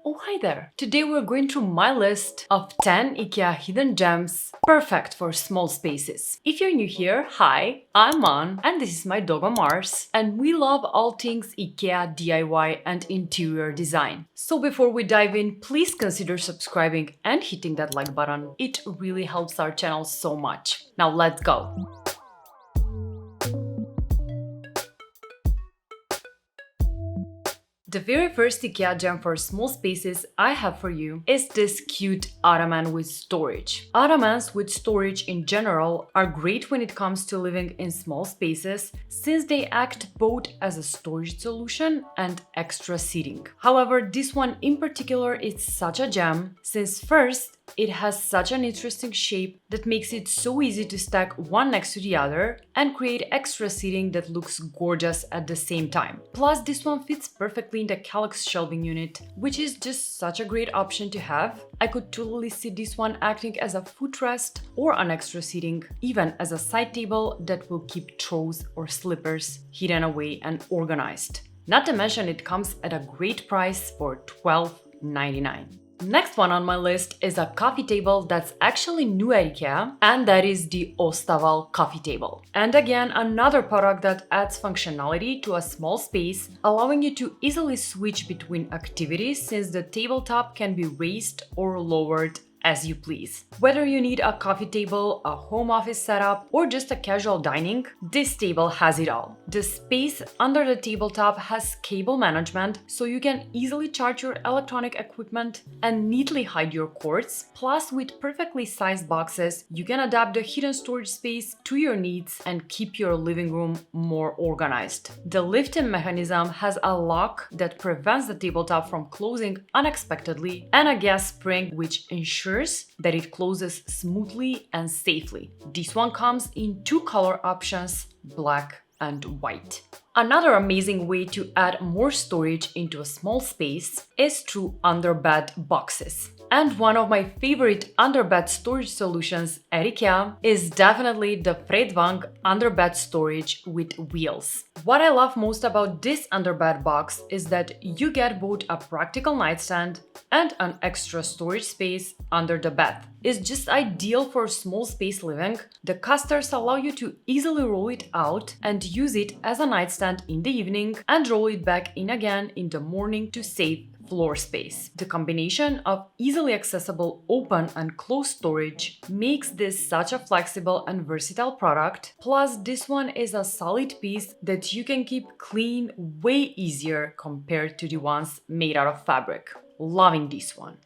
Oh, hi there! Today we're going through my list of 10 IKEA hidden gems perfect for small spaces. If you're new here, hi, I'm An and this is my dog Mars, and we love all things IKEA DIY and interior design. So before we dive in, please consider subscribing and hitting that like button. It really helps our channel so much. Now let's go! The very first IKEA gem for small spaces I have for you is this cute ottoman with storage. Ottomans with storage in general are great when it comes to living in small spaces since they act both as a storage solution and extra seating. However, this one in particular is such a gem since first, it has such an interesting shape that makes it so easy to stack one next to the other and create extra seating that looks gorgeous at the same time. Plus, this one fits perfectly in the Kallax shelving unit, which is just such a great option to have. I could totally see this one acting as a footrest or an extra seating, even as a side table that will keep drawers or slippers hidden away and organized. Not to mention it comes at a great price for $12.99. Next one on my list is a coffee table that's actually new at IKEA, and that is the ÖSTAVALL coffee table. And again, another product that adds functionality to a small space, allowing you to easily switch between activities since the tabletop can be raised or lowered as you please. Whether you need a coffee table, a home office setup, or just a casual dining, this table has it all. The space under the tabletop has cable management, so you can easily charge your electronic equipment and neatly hide your cords. Plus, with perfectly sized boxes, you can adapt the hidden storage space to your needs and keep your living room more organized. The lifting mechanism has a lock that prevents the tabletop from closing unexpectedly and a gas spring which ensures that it closes smoothly and safely. This one comes in two color options, black and white. Another amazing way to add more storage into a small space is through underbed boxes. And one of my favorite underbed storage solutions at IKEA is definitely the FREDVANG Underbed storage with wheels. What I love most about this underbed box is that you get both a practical nightstand and an extra storage space under the bed. It's just ideal for small space living. The casters allow you to easily roll it out and use it as a nightstand in the evening and roll it back in again in the morning to save floor space. The combination of easily accessible open and closed storage makes this such a flexible and versatile product. Plus, this one is a solid piece that you can keep clean way easier compared to the ones made out of fabric. Loving this one.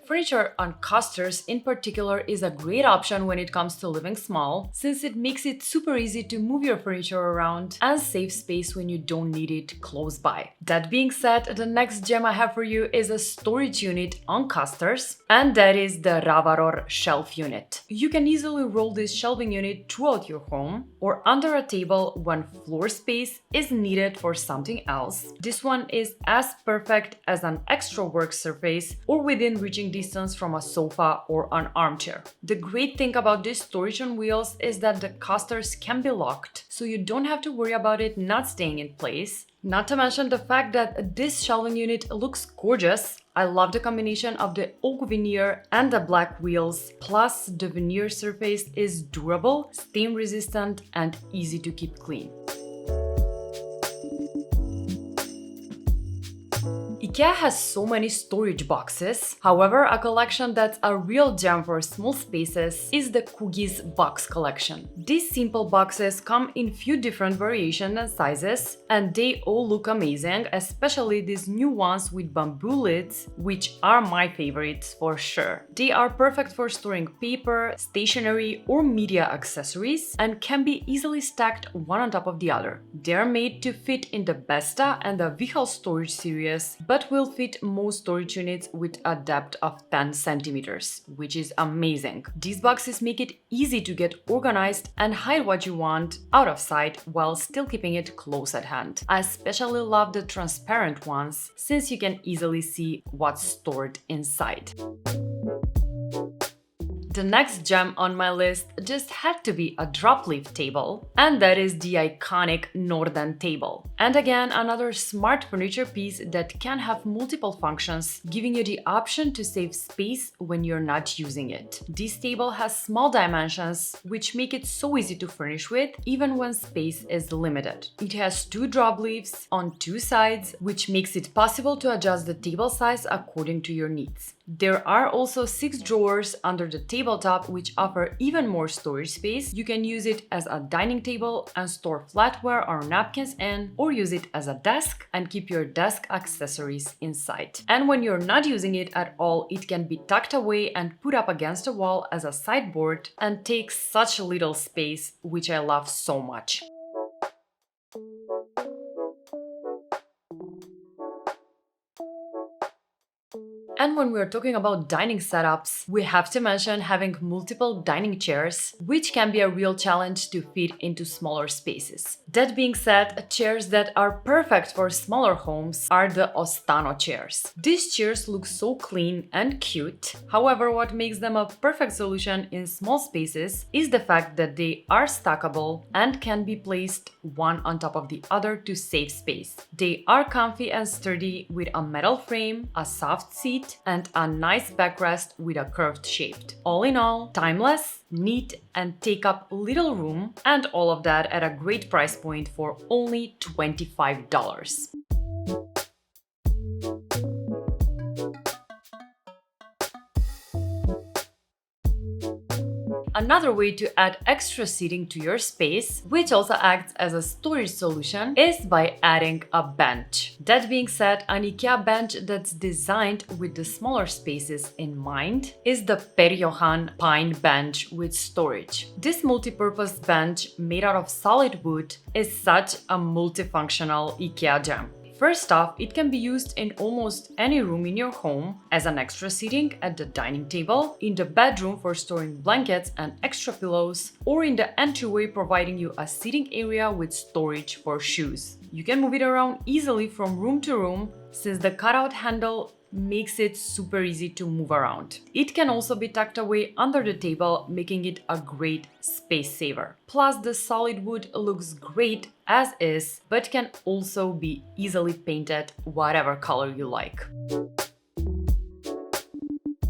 Furniture on casters in particular is a great option when it comes to living small, since it makes it super easy to move your furniture around and save space when you don't need it close by. That being said, the next gem I have for you is a storage unit on casters, and that is the Ravaror shelf unit. You can easily roll this shelving unit throughout your home or under a table when floor space is needed for something else. This one is as perfect as an extra work surface or within reaching distance from a sofa or an armchair. The great thing about this storage on wheels is that the casters can be locked, so you don't have to worry about it not staying in place. Not to mention the fact that this shelving unit looks gorgeous. I love the combination of the oak veneer and the black wheels, plus the veneer surface is durable, stain resistant, and easy to keep clean. IKEA has so many storage boxes. However, a collection that's a real gem for small spaces is the KUGGIS Box collection. These simple boxes come in few different variations and sizes, and they all look amazing, especially these new ones with bamboo lids, which are my favorites for sure. They are perfect for storing paper, stationery, or media accessories and can be easily stacked one on top of the other. They're made to fit in the Besta and the Vichal storage series, but will fit most storage units with a depth of 10 centimeters, which is amazing. These boxes make it easy to get organized and hide what you want out of sight while still keeping it close at hand. I especially love the transparent ones since you can easily see what's stored inside. The next gem on my list just had to be a drop leaf table, and that is the iconic NORDEN table. And again, another smart furniture piece that can have multiple functions, giving you the option to save space when you're not using it. This table has small dimensions, which make it so easy to furnish with, even when space is limited. It has 2 drop leaves on 2 sides, which makes it possible to adjust the table size according to your needs. There are also 6 drawers under the tabletop which offer even more storage space. You can use it as a dining table and store flatware or napkins in, or use it as a desk and keep your desk accessories inside. And when you're not using it at all, it can be tucked away and put up against a wall as a sideboard and takes such little space, which I love so much. And when we're talking about dining setups, we have to mention having multiple dining chairs, which can be a real challenge to fit into smaller spaces. That being said, chairs that are perfect for smaller homes are the ÖSTANÖ chairs. These chairs look so clean and cute. However, what makes them a perfect solution in small spaces is the fact that they are stackable and can be placed one on top of the other to save space. They are comfy and sturdy with a metal frame, a soft seat, and a nice backrest with a curved shape. All in all, timeless, neat, and take up little room, and all of that at a great price point for only $25. Another way to add extra seating to your space, which also acts as a storage solution, is by adding a bench. That being said, an IKEA bench that's designed with the smaller spaces in mind is the PERJOHAN pine bench with storage. This multi-purpose bench made out of solid wood is such a multifunctional IKEA gem. First off, it can be used in almost any room in your home as an extra seating at the dining table, in the bedroom for storing blankets and extra pillows, or in the entryway providing you a seating area with storage for shoes. You can move it around easily from room to room since the cutout handle makes it super easy to move around. It can also be tucked away under the table, making it a great space saver. Plus, the solid wood looks great as is, but can also be easily painted whatever color you like.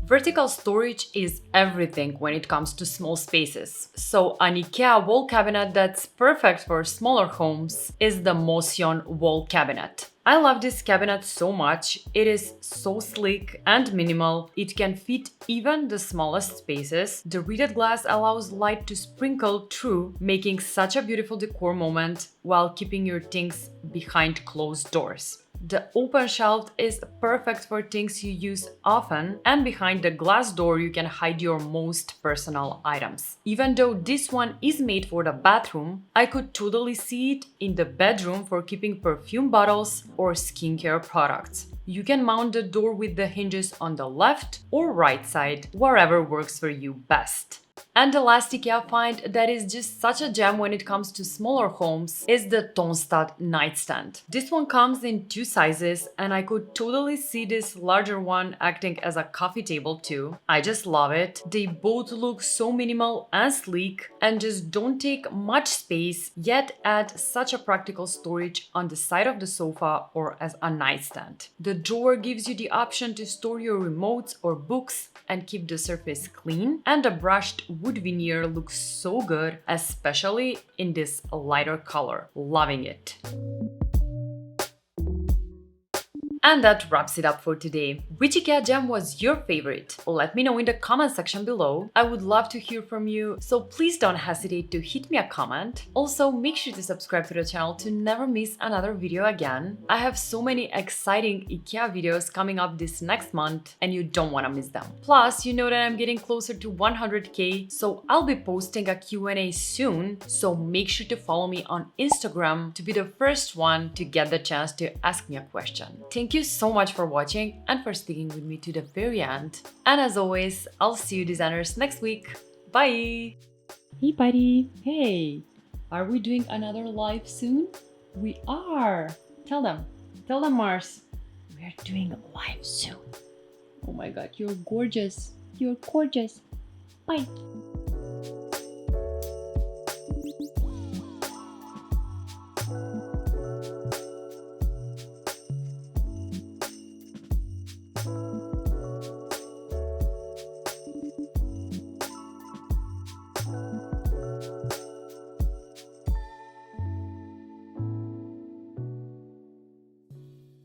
Vertical storage is everything when it comes to small spaces. So an IKEA wall cabinet that's perfect for smaller homes is the MOSSJÖN Wall cabinet. I love this cabinet so much. It is so sleek and minimal. It can fit even the smallest spaces. The reeded glass allows light to sprinkle through, making such a beautiful decor moment while keeping your things behind closed doors. The open shelf is perfect for things you use often, and behind the glass door you can hide your most personal items. Even though this one is made for the bathroom, I could totally see it in the bedroom for keeping perfume bottles or skincare products. You can mount the door with the hinges on the left or right side, wherever works for you best. And the last IKEA find that is just such a gem when it comes to smaller homes is the TONSTAD Nightstand. This one comes in 2 sizes, and I could totally see this larger one acting as a coffee table too. I just love it. They both look so minimal and sleek and just don't take much space, yet add such a practical storage on the side of the sofa or as a nightstand. The drawer gives you the option to store your remotes or books and keep the surface clean, and the brushed wood veneer looks so good, especially in this lighter color. Loving it. And that wraps it up for today. Which IKEA gem was your favorite? Let me know in the comment section below. I would love to hear from you, so please don't hesitate to hit me a comment. Also, make sure to subscribe to the channel to never miss another video again. I have so many exciting IKEA videos coming up this next month, and you don't want to miss them. Plus, you know that I'm getting closer to 100k, so I'll be posting a Q&A soon, so make sure to follow me on Instagram to be the first one to get the chance to ask me a question. Thank you so much for watching and for sticking with me to the very end. And as always, I'll see you designers next week. Bye! Hey buddy! Hey! Are we doing another live soon? We are! Tell them, Mars. We're doing live soon. Oh my god, you're gorgeous. You're gorgeous. Bye!